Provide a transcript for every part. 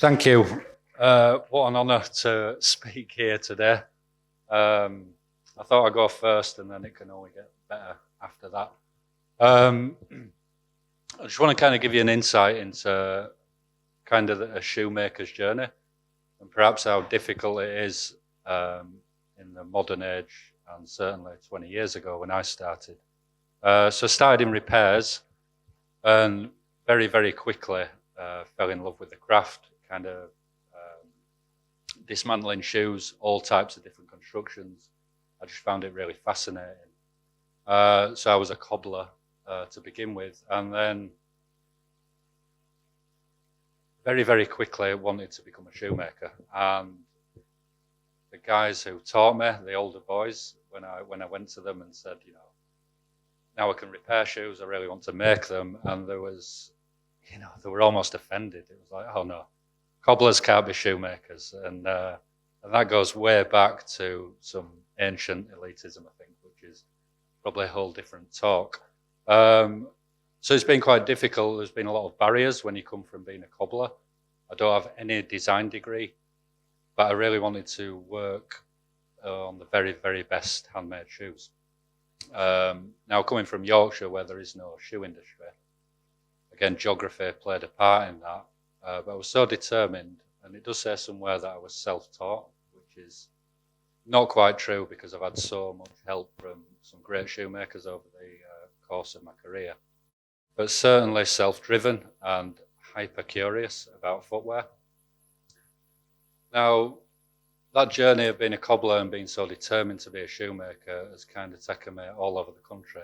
Thank you. What an honour to speak here today. I thought I'd go first and then it can only get better after that. I just want to kind of give you an insight into kind of a shoemaker's journey and perhaps how difficult it is in the modern age and certainly 20 years ago when I started. So I started in repairs and very, very quickly fell in love with the craft, kind of dismantling shoes, all types of different constructions. I just found it really fascinating. So I was a cobbler to begin with, and then very, very quickly wanted to become a shoemaker. And the guys who taught me, the older boys, when I went to them and said, you know, now I can repair shoes, I really want to make them, and there was, you know, they were almost offended. It was like, oh no, cobblers can't be shoemakers, and that goes way back to some ancient elitism, I think, which is probably a whole different talk. So it's been quite difficult. There's been a lot of barriers when you come from being a cobbler. I don't have any design degree, but I really wanted to work on the very, very best handmade shoes. Now, coming from Yorkshire, where there is no shoe industry, again, geography played a part in that, but I was so determined, and it does say somewhere that I was self-taught, which is not quite true because I've had so much help from some great shoemakers over the course of my career, but certainly self-driven and hyper-curious about footwear. Now, that journey of being a cobbler and being so determined to be a shoemaker has kind of taken me all over the country,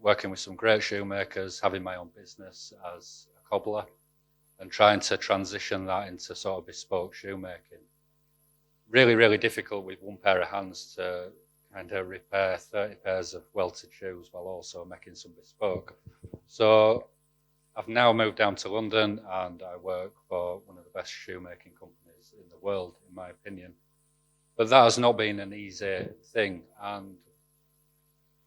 working with some great shoemakers, having my own business as a cobbler, and trying to transition that into sort of bespoke shoemaking. Really, really difficult with one pair of hands to kind of repair 30 pairs of welted shoes while also making some bespoke. So I've now moved down to London and I work for one of the best shoemaking companies in the world, in my opinion. But that has not been an easy thing, and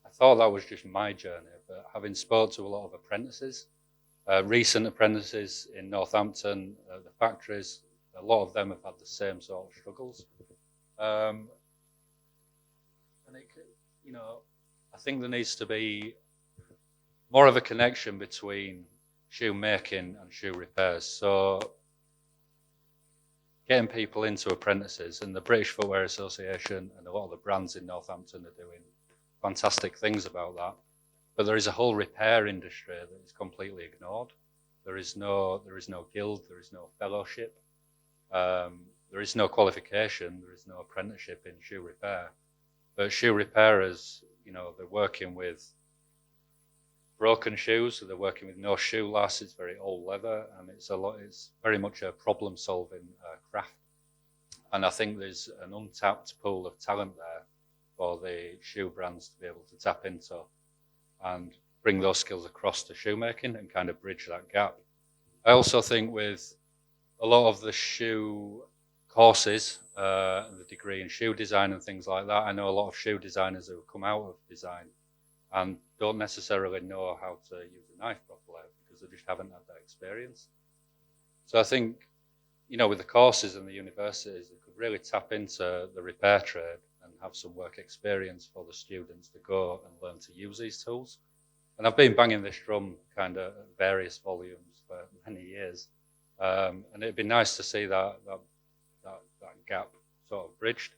I thought that was just my journey, but having spoke to a lot of apprentices, recent apprentices in Northampton, the factories, a lot of them have had the same sort of struggles. And it, you know, I think there needs to be more of a connection between shoemaking and shoe repairs. So getting people into apprentices, and the British Footwear Association and a lot of the brands in Northampton are doing fantastic things about that. But there is a whole repair industry that is completely ignored. There is no guild, there is no fellowship, there is no qualification, there is no apprenticeship in shoe repair. But shoe repairers, you know, they're working with broken shoes, so they're working with no shoe lace, it's very old leather, and it's very much a problem-solving craft. And I think there's an untapped pool of talent there for the shoe brands to be able to tap into and bring those skills across to shoemaking and kind of bridge that gap. I also think with a lot of the shoe courses, the degree in shoe design and things like that, I know a lot of shoe designers who come out of design and don't necessarily know how to use a knife properly because they just haven't had that experience. So I think, you know, with the courses and the universities, they could really tap into the repair trade and have some work experience for the students to go and learn to use these tools. And I've been banging this drum kind of at various volumes for many years. And it'd be nice to see that gap sort of bridged.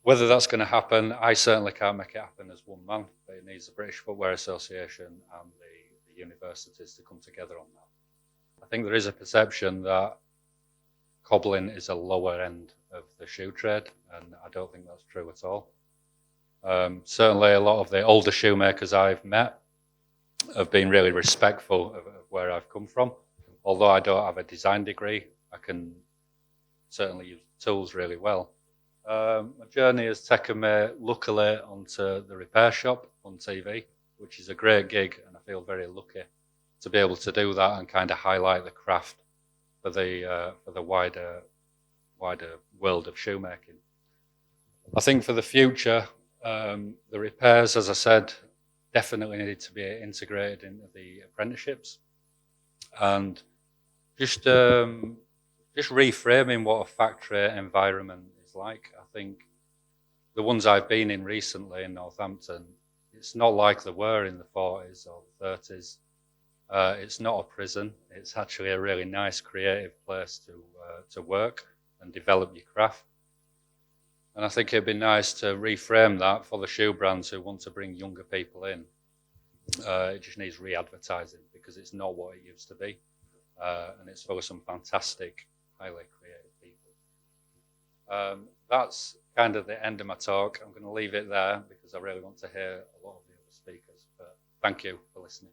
Whether that's going to happen, I certainly can't make it happen as one man, but it needs the British Footwear Association and the universities to come together on that. I think there is a perception that cobbling is a lower end of the shoe trade, and I don't think that's true at all. Certainly a lot of the older shoemakers I've met have been really respectful of where I've come from. Although I don't have a design degree, I can certainly use tools really well. My journey has taken me, luckily, onto the repair shop on TV, which is a great gig, and I feel very lucky to be able to do that and kind of highlight the craft for the wider world of shoemaking. I think for the future, the repairs, as I said, definitely need to be integrated into the apprenticeships, and just reframing what a factory environment is like. I think the ones I've been in recently in Northampton, it's not like they were in the 40s or the 30s. It's not a prison. It's actually a really nice, creative place to work and develop your craft. And I think it'd be nice to reframe that for the shoe brands who want to bring younger people in. It just needs re-advertising because it's not what it used to be. And it's full of some fantastic, highly creative people. That's kind of the end of my talk. I'm going to leave it there because I really want to hear a lot of the other speakers. But thank you for listening.